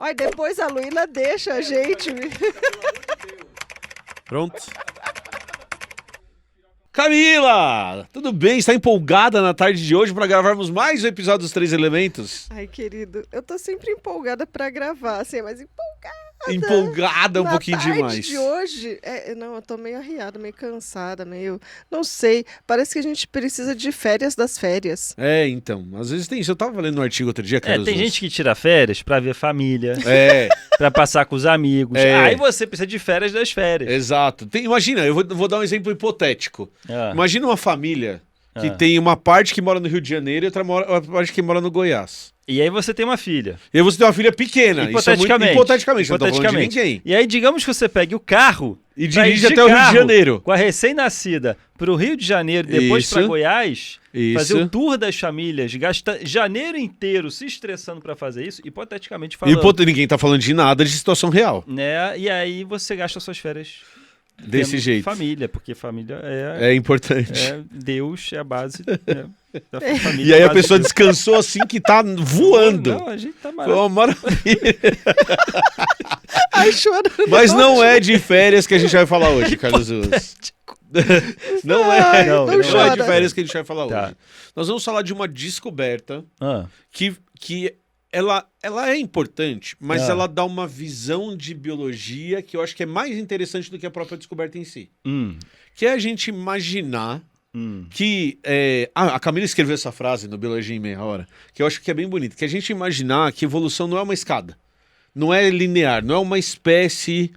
Olha, depois a Luína deixa a gente. Pronto. Camila, tudo bem? Está empolgada na tarde de hoje para gravarmos mais um episódio dos Três Elementos? Ai, querido, eu tô sempre empolgada pra gravar, assim, mas Empolgada um pouquinho demais. Na tarde de hoje, não, eu tô meio arriada, meio cansada, meio, não sei, parece que a gente precisa de férias das férias. Então, às vezes tem isso. Eu tava lendo um artigo outro dia, Carlos. Tem gente que tira férias pra ver família, É, pra passar com os amigos. É. Aí você precisa de férias das férias. exato. Imagina, eu vou dar um exemplo hipotético. Ah. Imagina uma família que tem uma parte que mora no Rio de Janeiro e outra parte que mora no Goiás. E aí você tem uma filha. E aí você tem uma filha pequena. Hipoteticamente. Isso é muito hipoteticamente, não tô falando de ninguém. E aí, digamos que você pegue o carro E pra ir dirige de até o Rio de carro Janeiro. com a recém-nascida pro Rio de Janeiro, depois Isso. pra Goiás, fazer Isso. o tour das famílias, gasta janeiro inteiro se estressando pra fazer isso, hipoteticamente falando. Ninguém tá falando de nada de situação real. Né? E aí você gasta suas férias Desse tendo jeito. família, porque família É importante. Deus é a base da família. E aí a base pessoa de Deus. descansou assim que tá voando. Não, a gente tá Foi uma maravilha. Ai, chorando. Mas não é de férias que a gente vai falar hoje, Carlos Ruas. Não Ai, é. não Não é chora. de férias que a gente vai falar Tá. hoje. Nós vamos falar de uma descoberta Ah, que ela é importante, mas Ah. ela dá uma visão de biologia que eu acho que é mais interessante do que a própria descoberta em si. Que é a gente imaginar que... a Camila escreveu essa frase no Biologia em Meia Hora, que eu acho que é bem bonita, que a gente imaginar que evolução não é uma escada, não é linear, não é uma espécie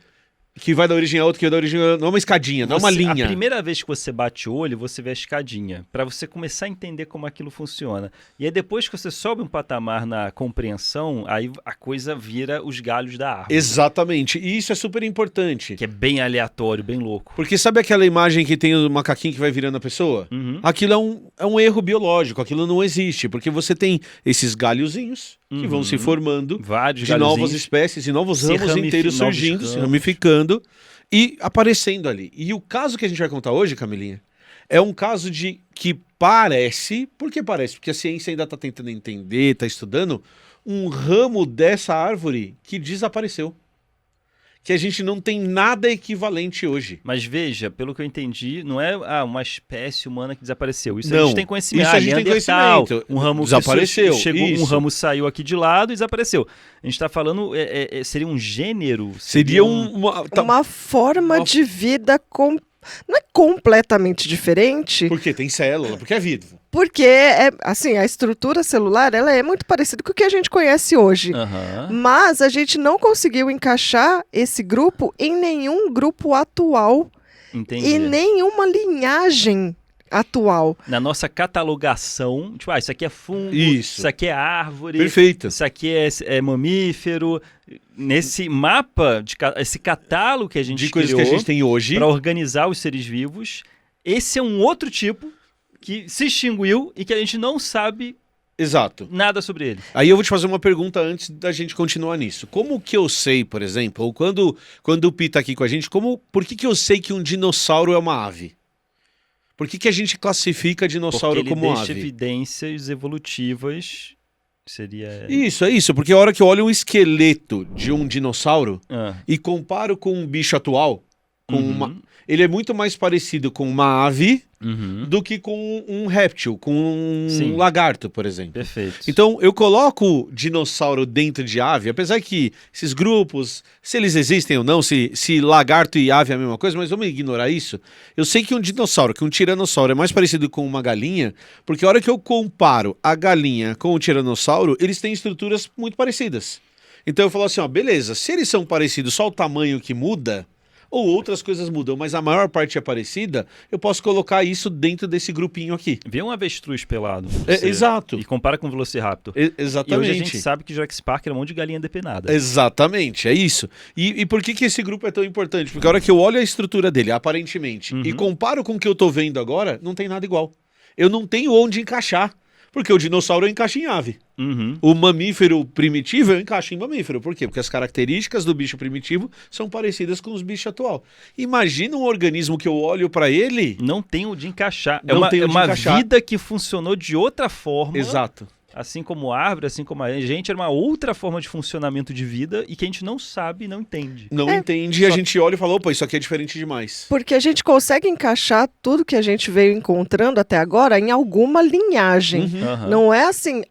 que vai da origem a outra, que vai da origem a outra, não é uma escadinha, não é uma linha. A primeira vez que você bate o olho, você vê a escadinha, para você começar a entender como aquilo funciona. E aí depois que você sobe um patamar na compreensão, aí a coisa vira os galhos da árvore. Exatamente, e isso é super importante. Que é bem aleatório, bem louco. Porque sabe aquela imagem que tem o macaquinho que vai virando a pessoa? Uhum. Aquilo é um erro biológico, aquilo não existe, porque você tem esses galhozinhos que vão se formando Vários de novas galhozinhos. espécies e novos Se ramos inteiros novos surgindo, se ramos. ramificando e aparecendo ali. E o caso que a gente vai contar hoje, Camilinha, é um caso de que parece, por que parece? Porque a ciência ainda está tentando entender, está estudando, um ramo dessa árvore que desapareceu. Que a gente não tem nada equivalente hoje. Mas veja, pelo que eu entendi, não é uma espécie humana que desapareceu. Isso a Não, gente tem conhecimento. isso a gente tem Neandertal, conhecimento. Um ramo Desapareceu, chegou, isso. um ramo saiu aqui de lado e desapareceu. A gente está falando, seria um gênero? Seria Uma forma de vida não é completamente diferente, Porque tem célula, porque é vivo. porque assim, a estrutura celular ela é muito parecida com o que a gente conhece hoje. Aham. Mas a gente não conseguiu encaixar esse grupo em nenhum grupo atual Entendi. e nenhuma linhagem atual. Na nossa catalogação, tipo, isso aqui é fungo, Isso. aqui é árvore, Perfeito. isso aqui é mamífero. Nesse mapa, esse catálogo que a gente De coisas criou que a gente tem hoje. para organizar os seres vivos, esse é um outro tipo que se extinguiu e que a gente não sabe Exato. nada sobre ele. Aí eu vou te fazer uma pergunta antes da gente continuar nisso. Como que eu sei, por exemplo, ou quando o Pi tá aqui com a gente, por que eu sei que um dinossauro é uma ave? Por que a gente classifica dinossauro Porque ele como deixa ave? evidências evolutivas, seria... É isso, porque a hora que eu olho um esqueleto de um dinossauro Ah, e comparo com um bicho atual, uhum, ele é muito mais parecido com uma ave uhum, do que com um réptil, com um Sim. lagarto, por exemplo. perfeito. Então, eu coloco dinossauro dentro de ave, apesar que esses grupos, se eles existem ou não, se lagarto e ave é a mesma coisa, mas vamos ignorar isso. Eu sei que um dinossauro, que um tiranossauro é mais parecido com uma galinha, porque a hora que eu comparo a galinha com o tiranossauro, eles têm estruturas muito parecidas. Então eu falo assim, ó, beleza, se eles são parecidos, só o tamanho que muda, ou outras coisas mudam, mas a maior parte é parecida, eu posso colocar isso dentro desse grupinho aqui. Vê um avestruz pelado. Exato. E compara com o Velociraptor. Exatamente. E hoje a gente sabe que Jurassic Park era um monte de galinha depenada. Exatamente, é isso. E por que esse grupo é tão importante? Porque a hora que eu olho a estrutura dele, aparentemente, e comparo com o que eu tô vendo agora, não tem nada igual. Eu não tenho onde encaixar. Porque o dinossauro eu encaixo em ave. Uhum. O mamífero primitivo eu encaixo em mamífero. Por quê? Porque as características do bicho primitivo são parecidas com os bichos atual. Imagina um organismo que eu olho pra ele... Não tem onde encaixar. Não tem É onde uma encaixar. vida que funcionou de outra forma. Exato. assim como árvore, assim como a gente, era uma outra forma de funcionamento de vida e que a gente não sabe e não entende. Não entende e a gente olha e fala, opa, isso aqui é diferente demais. Porque a gente consegue encaixar tudo que a gente veio encontrando até agora em alguma linhagem. Aham. Não é assim,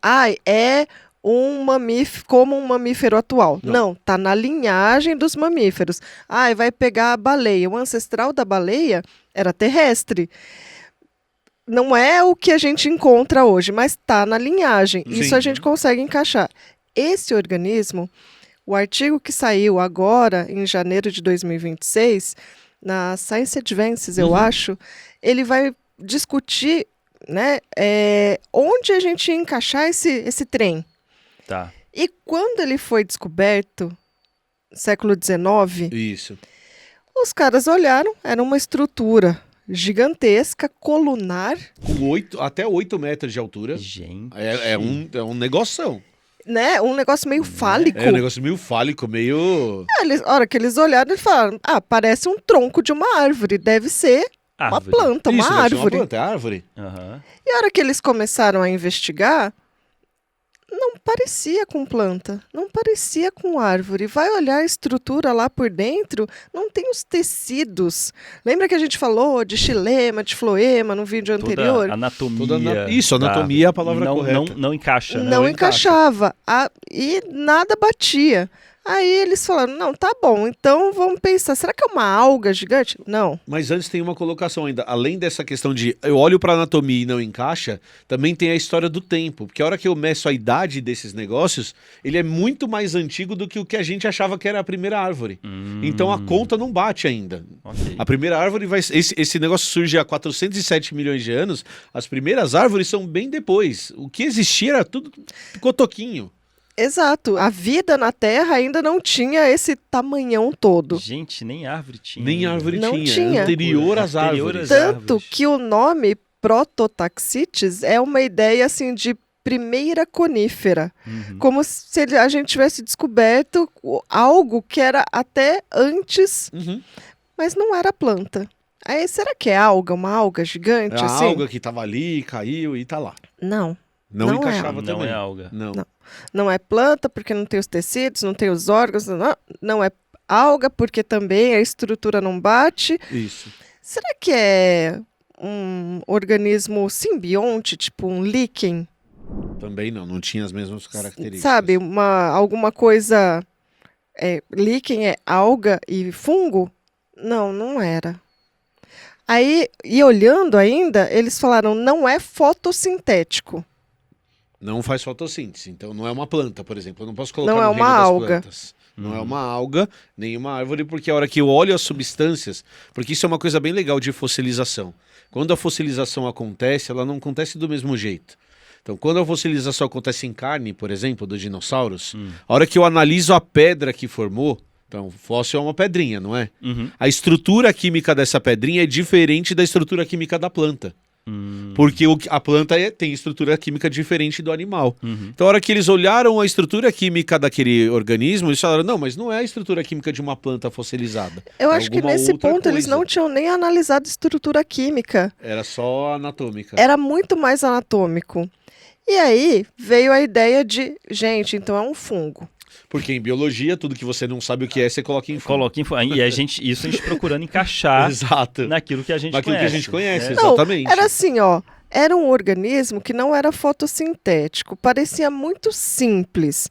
é um mamífero como um mamífero atual. Não, tá na linhagem dos mamíferos. Vai pegar a baleia. O ancestral da baleia era terrestre. Não é o que a gente encontra hoje, mas está na linhagem. Isso a gente consegue encaixar. Esse organismo, o artigo que saiu agora, em janeiro de 2026, na Science Advances, eu acho, ele vai discutir, né, onde a gente ia encaixar esse trem. Tá. E quando ele foi descoberto, século XIX, Isso. os caras olharam, era uma estrutura gigantesca, colunar, Com até 8 metros de altura. Gente. É um negoção. né? Um negócio meio fálico. É um negócio meio fálico, meio... A hora que eles olharam, eles falaram, parece um tronco de uma árvore, deve ser uma Árvore. planta, uma Isso, deve ser árvore. uma planta, é árvore. Aham. E a hora que eles começaram a investigar, não parecia com planta, não parecia com árvore. Vai olhar a estrutura lá por dentro, não tem os tecidos. Lembra que a gente falou de xilema, de floema no vídeo anterior? Toda anatomia. Isso, anatomia é a palavra não, correta. Não encaixa, né? Não encaixa. encaixava. E nada batia. Aí eles falaram, não, tá bom, então vamos pensar, será que é uma alga gigante? Não. Mas antes tem uma colocação ainda. Além dessa questão de eu olho pra anatomia e não encaixa, também tem a história do tempo. Porque a hora que eu meço a idade desses negócios, ele é muito mais antigo do que o que a gente achava que era a primeira árvore. Então a conta não bate ainda. Ok. A primeira árvore vai... Esse negócio surge há 407 milhões de anos. As primeiras árvores são bem depois. O que existia era tudo cotoquinho. Exato. A vida na Terra ainda não tinha esse tamanhão todo. Gente, nem árvore tinha. Nem árvore Não tinha. tinha. Anterior às Anterior árvores. às Tanto árvores. que o nome Prototaxites é uma ideia assim de primeira conífera. Como se a gente tivesse descoberto algo que era até antes, Uhum. mas não era planta. Aí, será que é alga? Uma alga gigante? É a assim? alga que tava ali, caiu e tá lá. Não. Não Não é encaixava Não também. é alga. Não. Não é planta porque não tem os tecidos, não tem os órgãos. Não é alga porque também a estrutura não bate. Isso. Será que é um organismo simbionte, tipo um líquen? Também não tinha as mesmas características. Sabe, alguma coisa... líquen é alga e fungo? Não era. Aí, e olhando ainda, eles falaram, não é fotossintético. Não faz fotossíntese, então não é uma planta, por exemplo. Eu não posso colocar Não no é reino uma das alga. plantas. Não é uma alga, nem uma árvore, porque a hora que eu olho as substâncias... Porque isso é uma coisa bem legal de fossilização. Quando a fossilização acontece, ela não acontece do mesmo jeito. Então, quando a fossilização acontece em carne, por exemplo, dos dinossauros, a hora que eu analiso a pedra que formou... Então, fóssil é uma pedrinha, não é? A estrutura química dessa pedrinha é diferente da estrutura química da planta. Porque a planta tem estrutura química diferente do animal. Então, a hora que eles olharam a estrutura química daquele organismo, eles falaram, não, mas não é a estrutura química de uma planta fossilizada. Eu É acho que alguma nesse outra ponto eles coisa. não tinham nem analisado estrutura química. Era só anatômica. Era muito mais anatômico. E aí veio a ideia de, gente, então é um fungo. Porque em biologia, tudo que você não sabe o que é, você coloca em fungo. E a gente procurando encaixar Exato. naquilo que a gente Naquilo conhece. que a gente conhece, né? Não, exatamente. era assim, ó. Era um organismo que não era fotossintético. Parecia muito simples.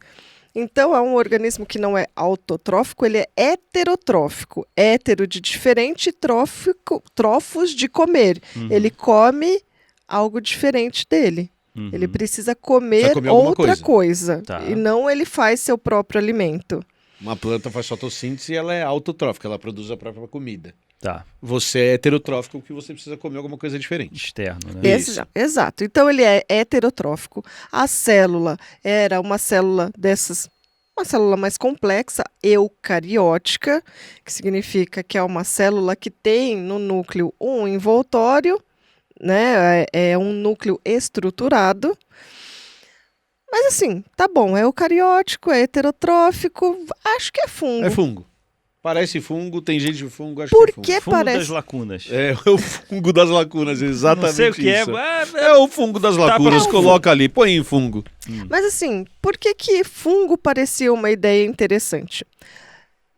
Então, é um organismo que não é autotrófico, ele é heterotrófico. Hétero de diferente, trófos de comer. Ele come algo diferente dele. Ele precisa comer comer alguma outra coisa. Tá. E não ele faz seu próprio alimento. Uma planta faz fotossíntese e ela é autotrófica, ela produz a própria comida. Tá, Você é heterotrófico porque você precisa comer alguma coisa diferente. externo, né? Isso. Exato. Então, ele é heterotrófico. A célula era uma célula dessas, uma célula mais complexa, eucariótica, que significa que é uma célula que tem no núcleo um envoltório, né? É um núcleo estruturado. Mas assim, tá bom, é eucariótico, é heterotrófico, acho que é fungo. É fungo. Parece fungo, tem gente de fungo, acho Por que é que Fungo das parece? lacunas. É o fungo das lacunas, exatamente Não sei o que isso. é. É o fungo das lacunas, pra- coloca ali, põe em fungo. Mas assim, por que que fungo parecia uma ideia interessante?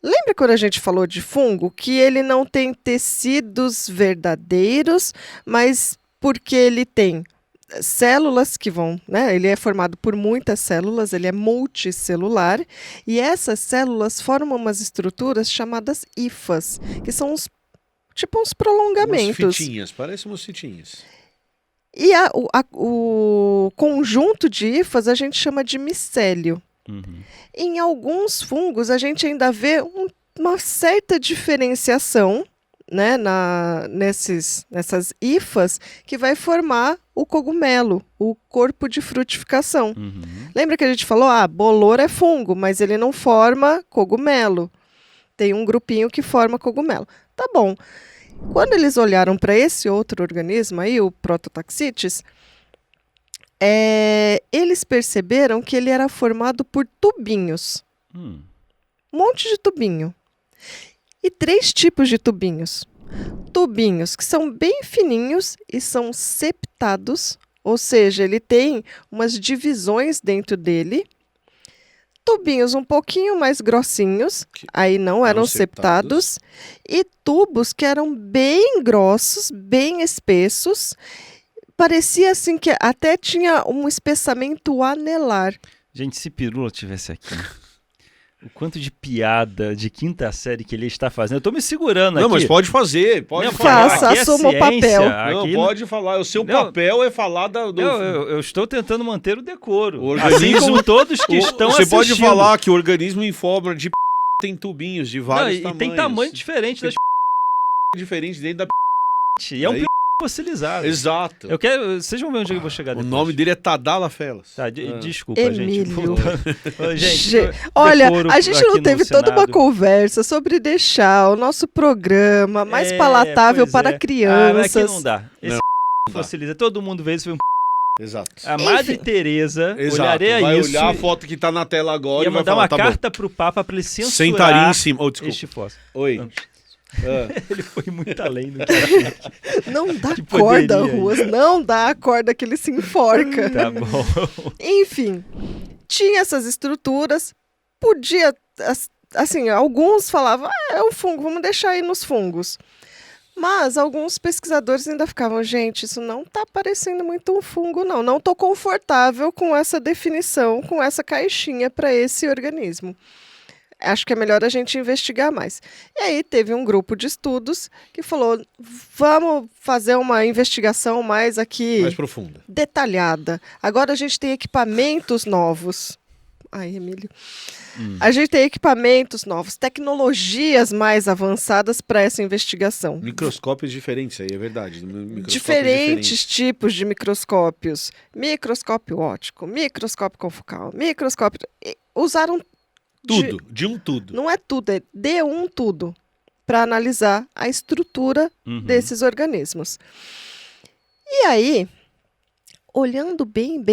Lembra quando a gente falou de fungo que ele não tem tecidos verdadeiros, mas porque ele tem células que vão, né? Ele é formado por muitas células, ele é multicelular, e essas células formam umas estruturas chamadas hifas, que são tipo uns Umas prolongamentos. fitinhas, parece umas fitinhas. E o conjunto de hifas a gente chama de micélio. Uhum. Em alguns fungos, a gente ainda vê uma certa diferenciação, né, nessas hifas, que vai formar o cogumelo, o corpo de frutificação. Uhum. Lembra que a gente falou, bolor é fungo, mas ele não forma cogumelo. Tem um grupinho que forma cogumelo. Tá bom. Quando eles olharam para esse outro organismo aí, o Prototaxites, eles perceberam que ele era formado por tubinhos. Hum. Um monte de tubinho. E 3 tipos de tubinhos. Tubinhos que são bem fininhos e são septados, ou seja, ele tem umas divisões dentro dele. Tubinhos um pouquinho mais grossinhos, aí não eram septados. E tubos que eram bem grossos, bem espessos. Parecia assim que até tinha um espessamento anelar. Gente, se Pirula tivesse aqui, o quanto de piada de quinta série que ele está fazendo. Eu tô me segurando aqui. Não, mas pode fazer, pode Não, falar. Faça, aqui é assuma o ciência, papel. Não, aqui pode falar. O seu Não. papel é falar do... Eu estou tentando manter o decoro. O organismo- Assim como todos que estão Você assistindo. pode falar que o organismo em forma de tem tubinhos de Não, vários e tamanhos. tem tamanho diferente das diferente dentro da e é um Aí- fossilizado. Exato. Eu quero. Vocês vão ver onde eu vou chegar O depois. nome dele é Tadala Felas. Tá, Ah. desculpa, gente. Emílio. Voltando. Ô, gente, Ge- Olha, decoro a gente aqui não no teve toda uma Senado. conversa sobre deixar o nosso programa mais É, palatável pois para é. crianças. Ah, aqui não dá. Esse Não fosiliza. Todo mundo vê isso. Foi Exato. A Madre Enfim. Teresa Exato. olharia Vai isso olhar a foto que tá na tela agora e ia e vai mandar falar, uma tá bom. carta pro Papa para ele censurar Sentaria em cima. Oh, desculpa. este fóssil. Oi. Ah. Ele foi muito além do que era. Não dá Que corda, poderia Ruas, não dá a corda que ele se enforca. Tá bom. Enfim, tinha essas estruturas, podia, assim, alguns falavam, é um fungo, vamos deixar aí nos fungos. Mas alguns pesquisadores ainda ficavam, gente, isso não está parecendo muito um fungo, não. Não estou confortável com essa definição, com essa caixinha para esse organismo. Acho que é melhor a gente investigar mais. E aí teve um grupo de estudos que falou, vamos fazer uma investigação mais aqui Mais profunda. detalhada. Agora a gente tem equipamentos novos. Ai, Emílio. A gente tem equipamentos novos, tecnologias mais avançadas para essa investigação. Microscópios diferentes aí, é verdade. Microscópios Diferentes tipos de microscópios. Microscópio óptico, microscópio confocal, microscópio... Usaram Tudo, de um tudo. não é tudo, é de um tudo, para analisar a estrutura Uhum. desses organismos. E aí, olhando bem,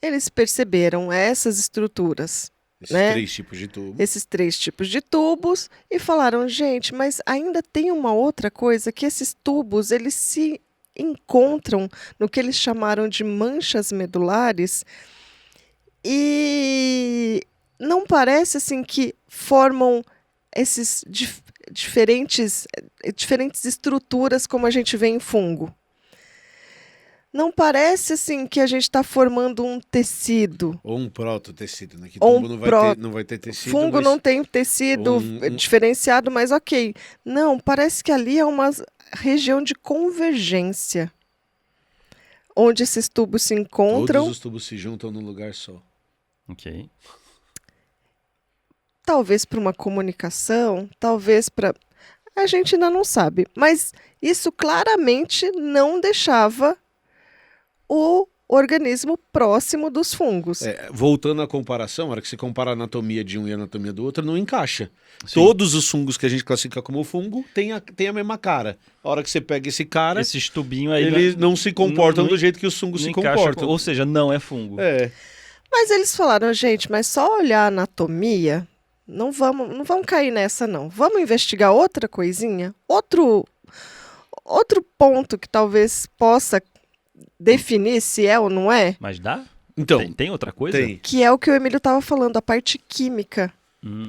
eles perceberam essas estruturas, Esses né? 3 tipos de tubo. esses 3 tipos de tubos, e falaram, gente, mas ainda tem uma outra coisa, que esses tubos, eles se encontram no que eles chamaram de manchas medulares, e não parece assim que formam esses diferentes estruturas como a gente vê em fungo. Não parece assim que a gente está formando um tecido. Ou um prototecido, né? Que Ou tubo um não vai ter tecido. Fungo mas não tem tecido diferenciado, mas ok. Não, parece que ali é uma região de convergência, onde esses tubos se encontram. Todos os tubos se juntam num lugar só. Ok. Talvez para uma comunicação, talvez para... A gente ainda não sabe, mas isso claramente não deixava o organismo próximo dos fungos. Voltando à comparação, na hora que você compara a anatomia de um e a anatomia do outro, não encaixa. Sim. Todos os fungos que a gente classifica como fungo têm a mesma cara. A hora que você pega esse cara, Esses tubinhos aí eles não se comportam não- do jeito que os fungos não se encaixa comportam. ou seja, não é fungo. É. Mas eles falaram, gente, mas só olhar a anatomia não vamos cair nessa, não. Vamos investigar outra coisinha? Outro ponto que talvez possa definir se é ou não é, Mas dá? Então, Tem outra coisa? tem. que é o que o Emílio estava falando, a parte química.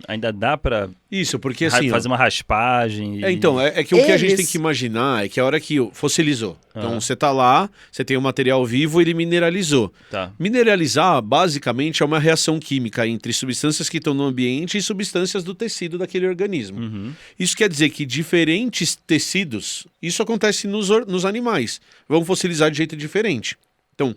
Ainda dá pra Isso, porque assim, ó, fazer uma raspagem? Então, é que o que a gente Eles- tem que imaginar é que a hora que fossilizou. Então, Aham. você tá lá, você tem o material vivo, ele mineralizou. Tá. Mineralizar, basicamente, é uma reação química entre substâncias que estão no ambiente e substâncias do tecido daquele organismo. Uhum. Isso quer dizer que diferentes tecidos, isso acontece nos animais, vão fossilizar de jeito diferente. Então,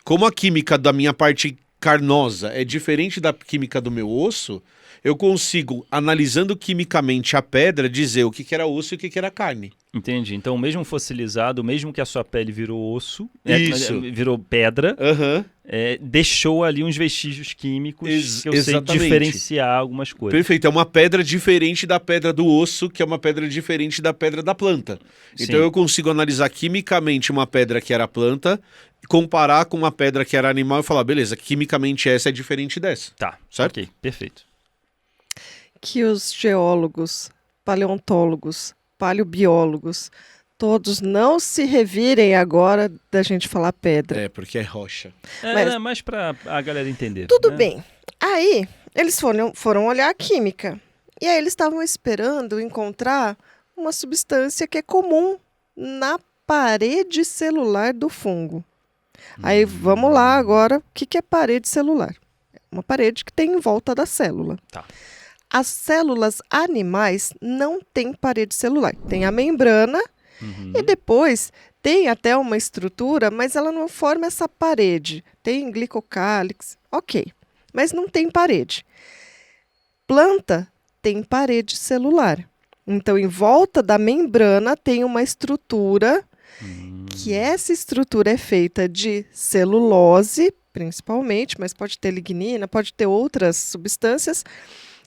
como a química da minha parte carnosa é diferente da química do meu osso, eu consigo, analisando quimicamente a pedra, dizer o que que era osso e o que que era carne. Entendi. Então, mesmo fossilizado, mesmo que a sua pele virou osso, Isso. virou pedra, Aham. deixou ali uns vestígios químicos que eu sei Exatamente. diferenciar algumas coisas. Perfeito, é uma pedra diferente da pedra do osso, que é uma pedra diferente da pedra da planta. Então Sim. eu consigo analisar quimicamente uma pedra que era planta, comparar com uma pedra que era animal e falar, beleza, quimicamente essa é diferente dessa. Tá, Certo? ok, perfeito. Que os geólogos, paleontólogos, paleobiólogos, todos não se revirem agora da gente falar pedra. É, porque é rocha. Mas- Mais pra a galera entender. Tudo né? bem. Aí, eles foram olhar a química. E aí eles estavam esperando encontrar uma substância que é comum na parede celular do fungo. Aí, vamos lá agora, o que é parede celular? Uma parede que tem em volta da célula. Tá. As células animais não têm parede celular. Tem a membrana Uhum. e depois tem até uma estrutura, mas ela não forma essa parede. Tem glicocálix, ok, mas não tem parede. Planta tem parede celular. Então, em volta da membrana tem uma estrutura, que essa estrutura é feita de celulose, principalmente, mas pode ter lignina, pode ter outras substâncias,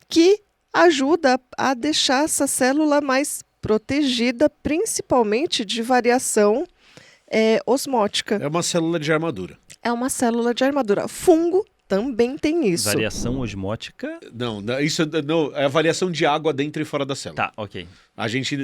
que ajuda a deixar essa célula mais protegida, principalmente de variação osmótica. É uma célula de armadura. É uma célula de armadura. Fungo também tem isso. Variação osmótica. Não, isso não, é a variação de água dentro e fora da célula. Tá, ok.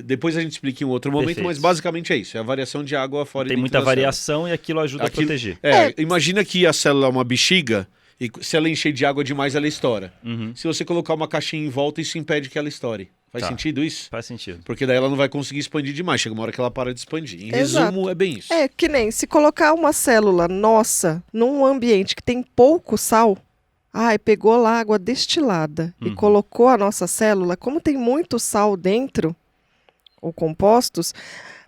Depois a gente explica em um outro momento, Perfeito. mas basicamente é isso. É a variação de água fora e Tem dentro muita da célula. variação e aquilo ajuda Aquilo- a proteger. Imagina que a célula é uma bexiga e se ela encher de água demais, ela estoura. Uhum. Se você colocar uma caixinha em volta, isso impede que ela estoure. Faz Tá. sentido isso? Faz sentido. Porque daí ela não vai conseguir expandir demais. Chega uma hora que ela para de expandir. Em Exato. resumo, é bem isso. É que nem se colocar uma célula nossa num ambiente que tem pouco sal, pegou lá água destilada e colocou a nossa célula, como tem muito sal dentro, ou compostos,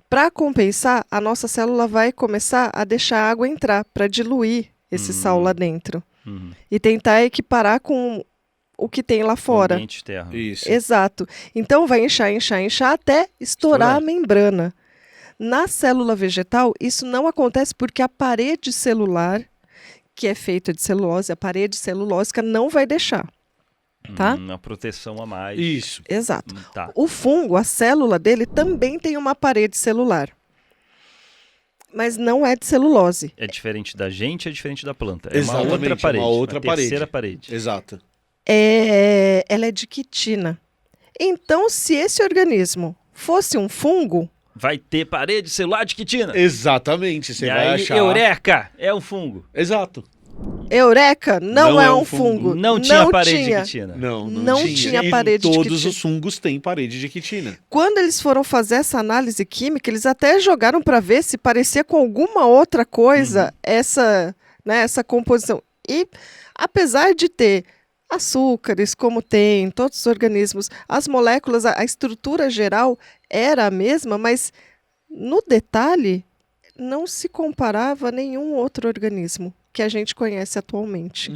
para compensar, a nossa célula vai começar a deixar a água entrar para diluir esse sal lá dentro Uhum. e tentar equiparar com o que tem lá fora. Ambiente externo. Isso. Exato. Então vai inchar até estourar Estourar. a membrana. Na célula vegetal, isso não acontece porque a parede celular, que é feita de celulose, a parede celulósica não vai deixar. Tá? Uma proteção a mais. Isso. Exato. Tá. O fungo, a célula dele também tem uma parede celular. Mas não é de celulose. É diferente da gente, é diferente da planta. É uma Exatamente, outra é uma parede. outra terceira parede. Exato. Ela é de quitina. Então, se esse organismo fosse um fungo, Vai ter parede celular de quitina. Exatamente. Você E vai aí, achar. eureka! É um fungo. Exato. eureka, não é um fungo. Não tinha parede de quitina. Não tinha E parede de todos quitina. os fungos têm parede de quitina. Quando eles foram fazer essa análise química, eles até jogaram para ver se parecia com alguma outra coisa essa composição. E apesar de ter açúcares, como tem em todos os organismos, as moléculas, a estrutura geral era a mesma, mas no detalhe não se comparava a nenhum outro organismo que a gente conhece atualmente,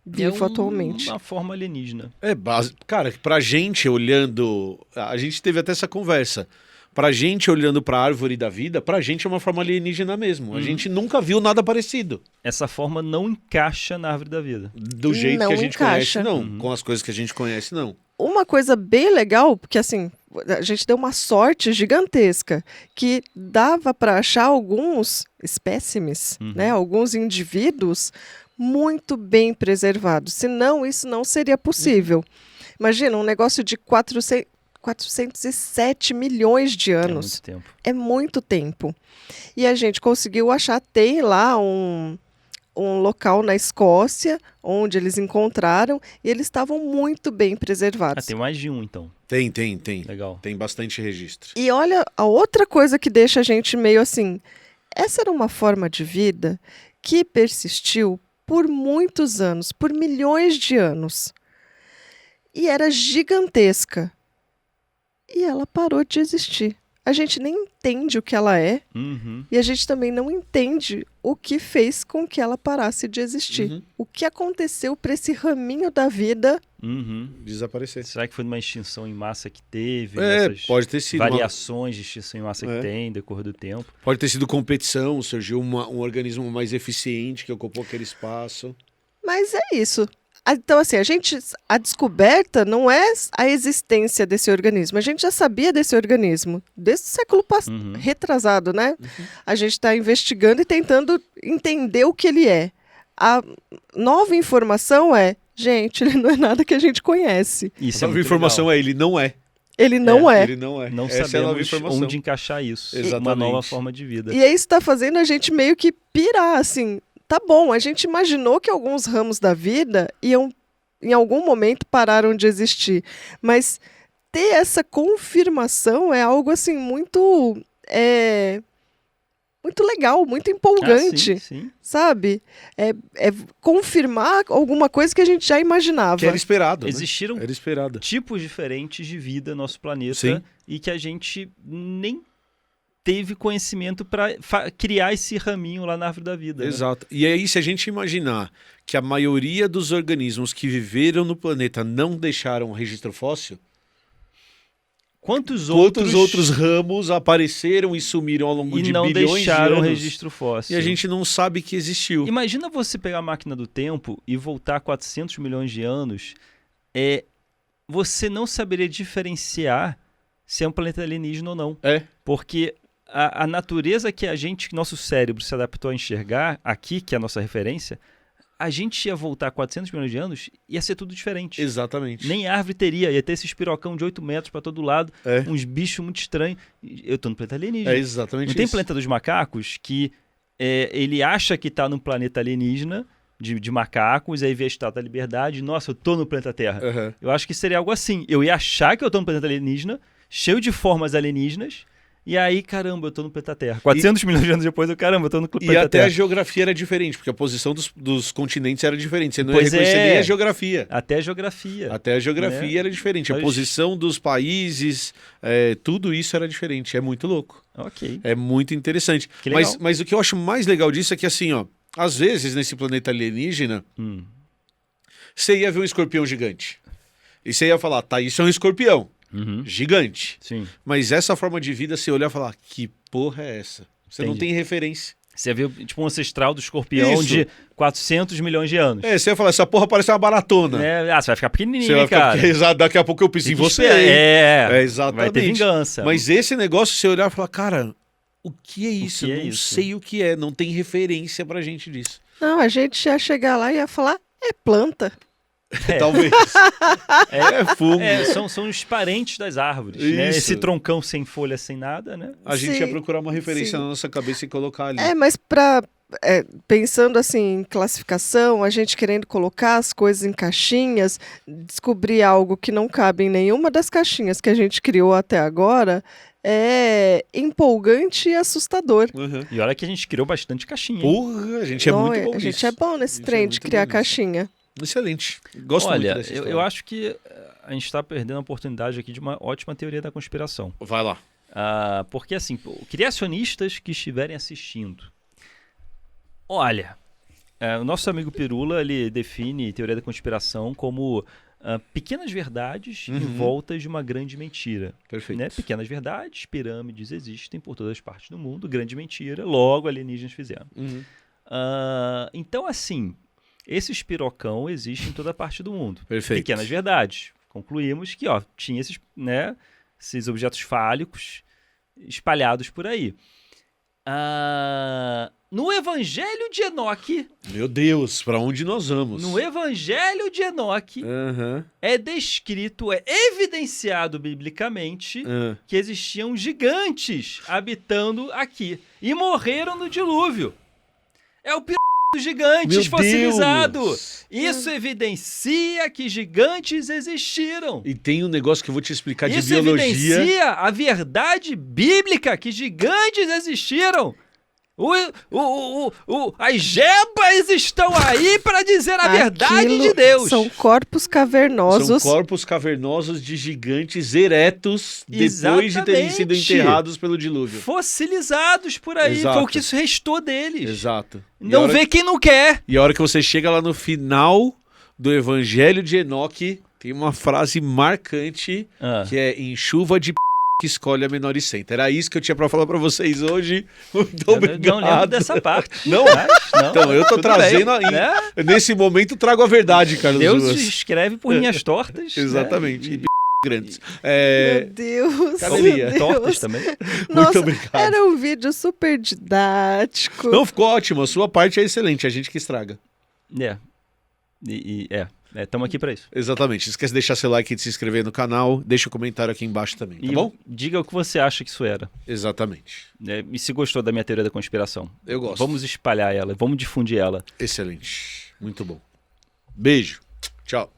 vivo atualmente. Uma forma alienígena. É base. Cara, pra gente olhando. A gente teve até essa conversa. Pra gente olhando pra árvore da vida, pra gente é uma forma alienígena mesmo. A gente nunca viu nada parecido. Essa forma não encaixa na árvore da vida. Do jeito Não que a gente encaixa. conhece, não. Com as coisas que a gente conhece, não. Uma coisa bem legal, porque assim, a gente deu uma sorte gigantesca, que dava para achar alguns espécimes, né, alguns indivíduos muito bem preservados. Senão, isso não seria possível. Imagina, um negócio de 407 milhões de É anos. muito tempo. É muito tempo. E a gente conseguiu achar, tem lá um local na Escócia, onde eles encontraram, e eles estavam muito bem preservados. Tem mais de um, então. Tem. Legal. Tem bastante registro. E olha, a outra coisa que deixa a gente meio assim, essa era uma forma de vida que persistiu por muitos anos, por milhões de anos. E era gigantesca. E ela parou de existir. A gente nem entende o que ela é, Uhum. e a gente também não entende o que fez com que ela parasse de existir. Uhum. O que aconteceu para esse raminho da vida? Uhum. Desaparecer. Será que foi uma extinção em massa que teve? Essas Pode ter sido. variações de extinção em massa É. que tem no decorrer do tempo? Pode ter sido competição, surgiu um organismo mais eficiente que ocupou aquele espaço. Mas é isso. Então, assim, a descoberta não é a existência desse organismo. A gente já sabia desse organismo desde o século Uhum. retrasado, né? A gente está investigando e tentando entender o que ele é. A nova informação é, gente, ele não é nada que a gente conhece. Isso A nova informação é ele não é. Ele não é. Ele não é. Não Essa é a nova sabemos informação. onde encaixar isso. Exatamente. Uma nova forma de vida. E aí isso está fazendo a gente meio que pirar, assim. Tá bom, a gente imaginou que alguns ramos da vida iam, em algum momento, pararam de existir. Mas ter essa confirmação é algo, assim, muito legal, muito empolgante, Sim. sabe? É confirmar alguma coisa que a gente já imaginava. Que era esperado. né? Existiram Era esperado. tipos diferentes de vida no nosso planeta Sim. e que a gente nem teve conhecimento para criar esse raminho lá na árvore da vida. Né? Exato. E aí, se a gente imaginar que a maioria dos organismos que viveram no planeta não deixaram registro fóssil, Quantos outros ramos apareceram e sumiram ao longo e de não bilhões deixaram de anos registro fóssil? e a gente não sabe que existiu. Imagina você pegar a máquina do tempo e voltar 400 milhões de anos, você não saberia diferenciar se é um planeta alienígena ou não. É. Porque a natureza que nosso cérebro se adaptou a enxergar aqui, que é a nossa referência, a gente ia voltar 400 milhões de anos, ia ser tudo diferente. Exatamente. Nem árvore teria, ia ter esse espirocão de 8 metros para todo lado, É. uns bichos muito estranhos. Eu tô no planeta alienígena. É exatamente Não tem isso. planeta dos macacos que ele acha que tá num planeta alienígena, de macacos, aí vê a Estátua da Liberdade, nossa, eu tô no planeta Terra. Aham. Eu acho que seria algo assim. Eu ia achar que eu tô no planeta alienígena, cheio de formas alienígenas, e aí, caramba, eu tô no planeta Terra. 400 milhões de anos depois, caramba, eu tô no E planeta até Terra. a geografia era diferente, porque a posição dos continentes era diferente. Você não Pois ia reconhecer é. nem a geografia. Até a geografia. Até a geografia Né? era diferente. A Nós- posição dos países, tudo isso era diferente. É muito louco. Ok. É muito interessante. Que legal. Mas o que eu acho mais legal disso é que, assim, ó, às vezes nesse planeta alienígena, você ia ver um escorpião gigante. E você ia falar, tá, isso é um escorpião Uhum. gigante. Sim. Mas essa forma de vida, você olhar e falar, que porra é essa? Você não Entendi. tem referência. Você viu, tipo, um ancestral do escorpião Isso. de 400 milhões de anos. Você ia falar, essa porra parece uma baratona. Você vai ficar pequenininho, Você vai ficar, cara. exato, daqui a pouco eu piso Tem em que você. esperar. hein? Exatamente. Vai ter vingança. Mas esse negócio, você olhar e falar, cara, o que é isso? que é Eu não isso? sei o que é, não tem referência pra gente disso. Não, a gente ia chegar lá e ia falar, é planta. Talvez. É fungo. São os parentes das árvores, né? Isso. Esse troncão sem folha, sem nada, né? A gente Sim, ia procurar uma referência sim. na nossa cabeça e colocar ali. Mas pensando assim em classificação, a gente querendo colocar as coisas em caixinhas, descobrir algo que não cabe em nenhuma das caixinhas que a gente criou até agora, é empolgante e assustador. Uhum. E olha que a gente criou bastante caixinha. hein? Porra, a gente é Não, muito bom a nisso. gente é bom nesse gente trem é de muito criar bom nisso. caixinha. Excelente. Gosto Olha, muito dessa eu história. acho que a gente está perdendo a oportunidade aqui de uma ótima teoria da conspiração. Vai lá. Porque, assim, criacionistas que estiverem assistindo, olha, o nosso amigo Pirula, ele define teoria da conspiração como pequenas verdades em volta de uma grande mentira. Perfeito. Né? Pequenas verdades, pirâmides existem por todas as partes do mundo, grande mentira, logo alienígenas fizeram. Uhum. Então, assim, esse espirocão existe em toda parte do mundo. Perfeito. Pequenas verdades. Concluímos que tinha esses objetos fálicos espalhados por aí. No Evangelho de Enoque, Meu Deus, pra onde nós vamos? no Evangelho de Enoque, Aham. é descrito, é evidenciado biblicamente Ah. que existiam gigantes habitando aqui e morreram no dilúvio. É o dos gigantes Meu fossilizado. Deus. Isso evidencia que gigantes existiram. E tem um negócio que eu vou te explicar de Isso biologia. evidencia a verdade bíblica que gigantes existiram. As jebas estão aí para dizer a verdade Aquilo de Deus. São corpos cavernosos. São corpos cavernosos de gigantes eretos depois de terem sido Exatamente. enterrados pelo dilúvio. Fossilizados por aí. Exato. Foi o que restou deles. Exato. Não vê quem não quer. E a hora que você chega lá no final do Evangelho de Enoque, tem uma frase marcante que é em chuva de que escolhe a menor e senta. Era isso que eu tinha pra falar pra vocês hoje. Muito obrigado. Eu não lembro dessa parte. Não? Mas, não, Então, eu tô tudo trazendo... bem, né? Nesse momento, trago a verdade, Carlos Deus Ruas. escreve por linhas tortas. Exatamente. Né? E grandes. Meu Deus. Cadê meu Lia? Deus. Tortas também. Nossa, obrigado. era um vídeo super didático. Não, ficou ótimo. A sua parte é excelente. A gente que estraga. Estamos aqui para isso. Exatamente. Não esquece de deixar seu like e de se inscrever no canal. Deixa o comentário aqui embaixo também, tá E bom? diga o que você acha que isso era. Exatamente. E se gostou da minha teoria da conspiração. Eu gosto. Vamos espalhar ela, vamos difundir ela. Excelente. Muito bom. Beijo. Tchau.